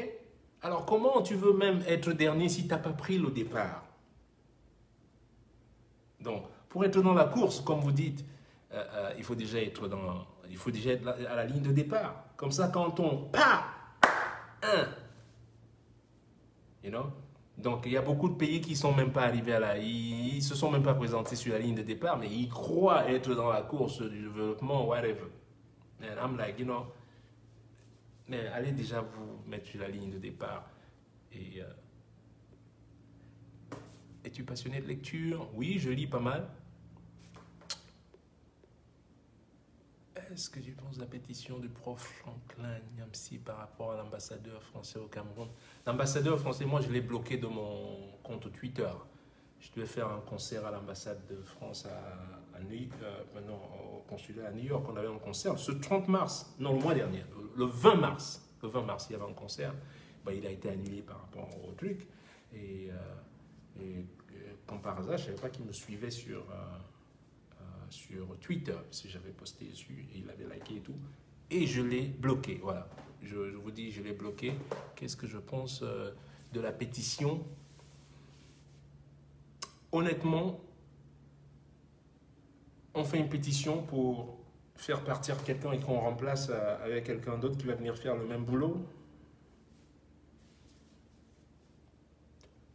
Alors, comment tu veux même être dernier si tu n'as pas pris le départ? Donc, pour être dans la course, comme vous dites, il faut déjà être à la ligne de départ. Comme ça, quand on part, Donc, il y a beaucoup de pays qui ne sont même pas arrivés ils ne se sont même pas présentés sur la ligne de départ, mais ils croient être dans la course du développement, whatever. And I'm like, mais allez déjà vous mettre sur la ligne de départ. Et es-tu passionné de lecture? Oui, je lis pas mal. Est-ce que tu penses à la pétition du prof Franklin Nyamsi par rapport à l'ambassadeur français au Cameroun? L'ambassadeur français, moi, je l'ai bloqué de mon compte Twitter. Je devais faire un concert à l'ambassade de France au consulat à New York. On avait un concert ce 30 mars, non, le mois dernier, le 20 mars. Le 20 mars, il y avait un concert. Il a été annulé par rapport au truc. Et comme par hasard, je ne savais pas qu'il me suivait sur Twitter, si j'avais posté dessus, et il avait liké et tout, et je l'ai bloqué, voilà, je vous dis, je l'ai bloqué. Qu'est-ce que je pense de la pétition? Honnêtement, on fait une pétition pour faire partir quelqu'un et qu'on remplace avec quelqu'un d'autre qui va venir faire le même boulot.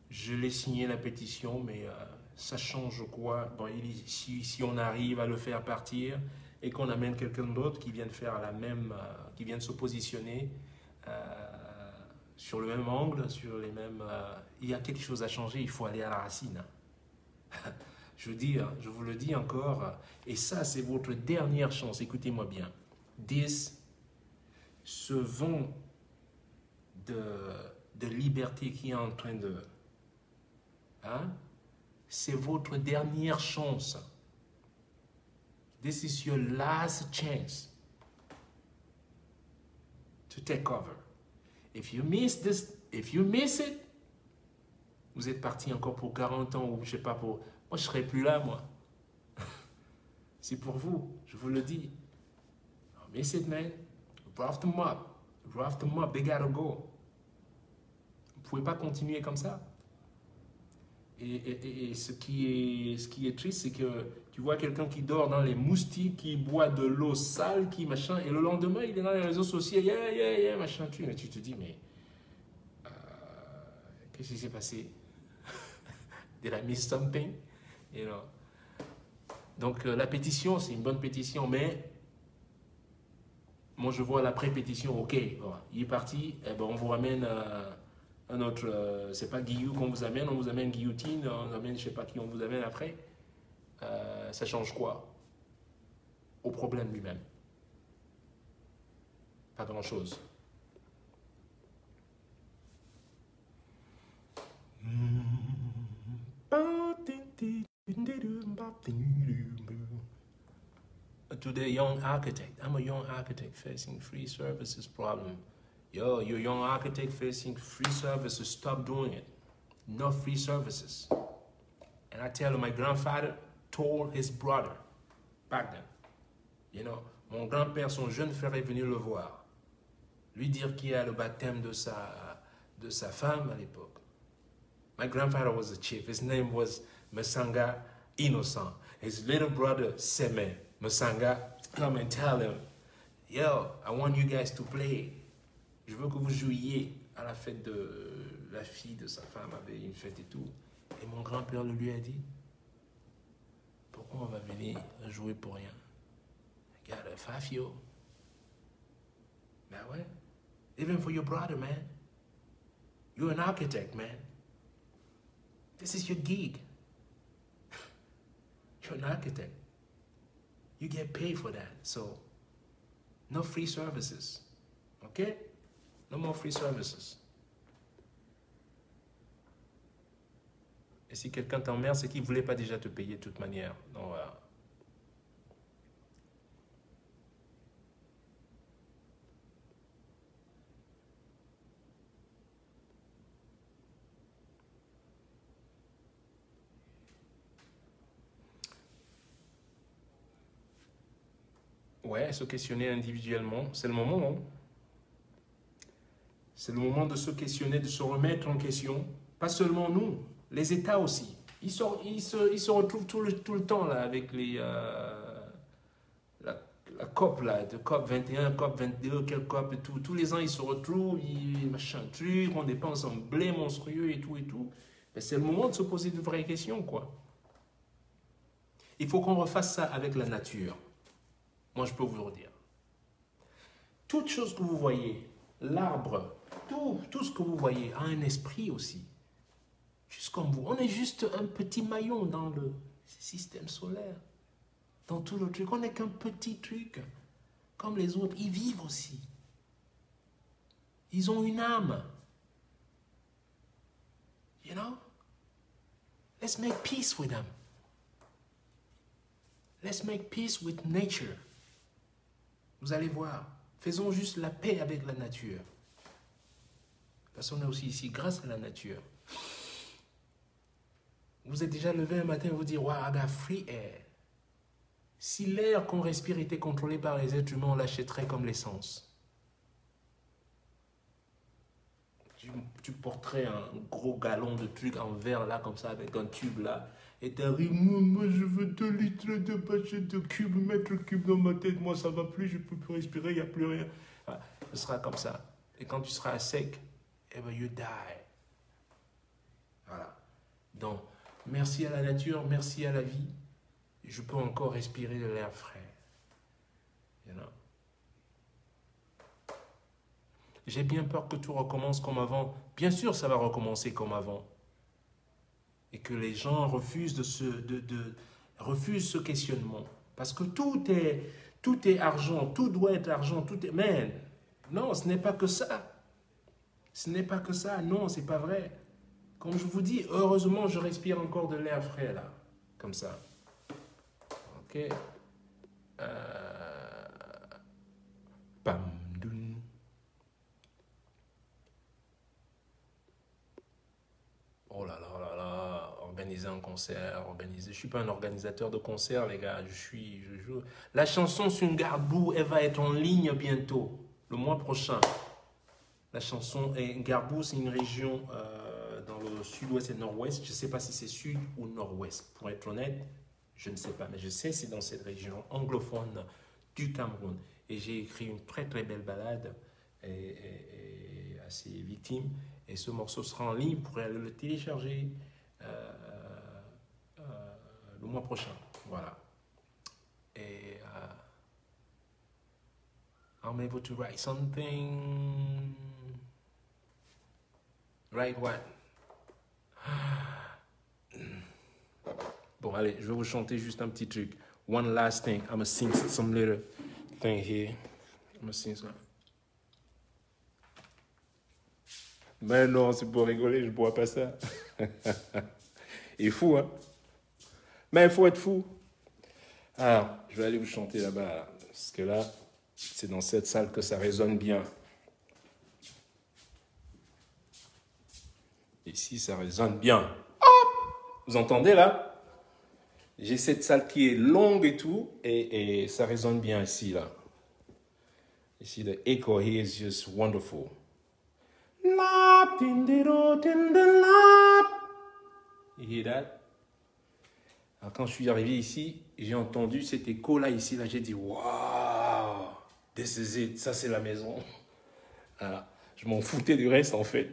Je l'ai signé la pétition, mais ça change quoi? Bon, si on arrive à le faire partir et qu'on amène quelqu'un d'autre qui vient de faire qui vient de se positionner sur le même angle, sur les mêmes, il y a quelque chose à changer. Il faut aller à la racine. Je vous le dis encore, et ça c'est votre dernière chance. Écoutez-moi bien. Ce vent de liberté qui est en train de c'est votre dernière chance. This is your last chance to take over. If you miss it, vous êtes parti encore pour 40 ans ou je sais pas pour... Moi, je serai plus là, moi. C'est pour vous, je vous le dis. Miss it, man. rough them up. Rough them up. They gotta go. Vous ne pouvez pas continuer comme ça. Et ce qui est triste, c'est que tu vois quelqu'un qui dort dans les moustiques, qui boit de l'eau sale, qui machin, et le lendemain, il est dans les réseaux sociaux, machin, tu. Mais tu te dis, mais qu'est-ce qui s'est passé? Did I miss something? You know? Donc, la pétition, c'est une bonne pétition, mais moi, je vois la pré-pétition, ok, bon, il est parti, eh ben, on vous ramène un autre, c'est pas Guillou qu'on vous amène, on vous amène Guillotine, on vous amène je sais pas qui on vous amène après. Ça change quoi? Au problème lui-même. Pas grand-chose. To the young architect, I'm a young architect facing free services problem. Yo, you're a young architect facing free services, stop doing it. No free services. And I tell you, my grandfather told his brother back then, you know, mon grand-père, son jeune frère est venu le voir, lui dire qu'il y a le baptême de sa femme à l'époque. My grandfather was a chief. His name was Masanga Innocent. His little brother, Seme Masanga, come and tell him, yo, I want you guys to play. Je veux que vous jouiez à la fête de la fille de sa femme, avait une fête et tout. Et mon grand-père le lui a dit, pourquoi on va venir jouer pour rien? Regarde, Fafio. Ben ouais. Even for your brother, man. You're an architect, man. This is your gig. You're an architect. You get paid for that. So, no free services. Okay? No more free services. Et si quelqu'un t'emmerde, c'est qu'il ne voulait pas déjà te payer de toute manière. Donc voilà. Ouais, se questionner individuellement, c'est le moment. Hein? C'est le moment de se questionner, de se remettre en question. Pas seulement nous, les États aussi. Ils se retrouvent tout le temps là, avec la COP, là, de COP 21, COP 22, quelle COP et tout. Tous les ans, ils se retrouvent, machin truc, on dépense un blé monstrueux et tout et tout. Mais c'est le moment de se poser de vraies questions, quoi. Il faut qu'on refasse ça avec la nature. Moi, je peux vous le dire. Toute chose que vous voyez, l'arbre, tout ce que vous voyez a un esprit aussi. Juste comme vous. On est juste un petit maillon dans le système solaire. Dans tout le truc. On n'est qu'un petit truc. Comme les autres, ils vivent aussi. Ils ont une âme. You know? Let's make peace with them. Let's make peace with nature. Vous allez voir. Faisons juste la paix avec la nature. Parce qu'on est aussi ici grâce à la nature. Vous êtes déjà levé un matin et vous dites, wow, I got free air. Si l'air qu'on respire était contrôlé par les êtres humains, on l'achèterait comme l'essence. Tu porterais un gros galon de trucs en verre là, comme ça, avec un tube là. Et t'arrives, moi je veux 2 litres de pâché de cubes, mettre le cube dans ma tête, moi ça va plus, je peux plus respirer, il n'y a plus rien. Voilà, ce sera comme ça. Et quand tu seras à sec, eh ben you die. Voilà. Donc, merci à la nature, merci à la vie. Je peux encore respirer de l'air frais. You know? J'ai bien peur que tout recommence comme avant. Bien sûr, ça va recommencer comme avant. Et que les gens refusent refusent ce questionnement. Parce que tout est argent, tout doit être argent, tout est... Man, non, ce n'est pas que ça. Ce n'est pas que ça, non, c'est pas vrai. Comme je vous dis, heureusement, je respire encore de l'air frais, là. Comme ça. Ok. Pam, doun. Oh là là, oh là là. Organiser un concert, organiser... Je suis pas un organisateur de concert, les gars. Je joue. La chanson Sungarbu, elle va être en ligne bientôt. le mois prochain. La chanson est Garbou, c'est une région dans le sud-ouest et nord-ouest. Je ne sais pas si c'est sud ou nord-ouest. Pour être honnête, je ne sais pas. Mais je sais que c'est dans cette région anglophone du Cameroun. Et j'ai écrit une très très belle ballade et assez victime. Et ce morceau sera en ligne. Vous pourrez aller le télécharger le mois prochain. Voilà. Et I'm able to write something. Write what? Bon, allez, je vais vous chanter juste un petit truc. One last thing. I'm gonna sing some little thing here. I'm gonna sing some. Mais non, c'est pour rigoler, je bois pas ça. Il est fou, hein? Mais il faut être fou. Alors, je vais aller vous chanter là-bas, parce que là, c'est dans cette salle que ça résonne bien. Ici, ça résonne bien. Vous entendez là? J'ai cette salle qui est longue et tout, et ça résonne bien ici, là. Ici, the echo here is just wonderful. You hear that? Alors, quand je suis arrivé ici, j'ai entendu cet écho là, ici, là, j'ai dit, waouh, this is it, ça c'est la maison. Alors, je m'en foutais du reste en fait.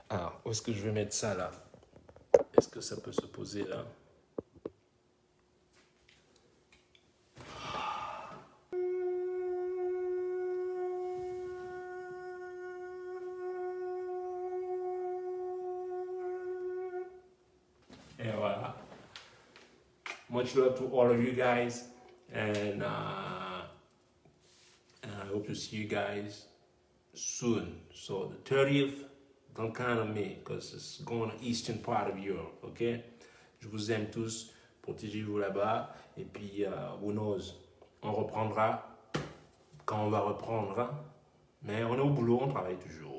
Alors, où est-ce que je vais mettre ça là? Est-ce que ça peut se poser là? Et voilà. Much love to all of you guys, and I hope to see you guys soon. So the 30th, don't count on me, because it's going to eastern part of Europe, okay? Je vous aime tous, protégez-vous là-bas, et puis, who knows, on reprendra quand on va reprendre, hein? Mais on est au boulot, on travaille toujours.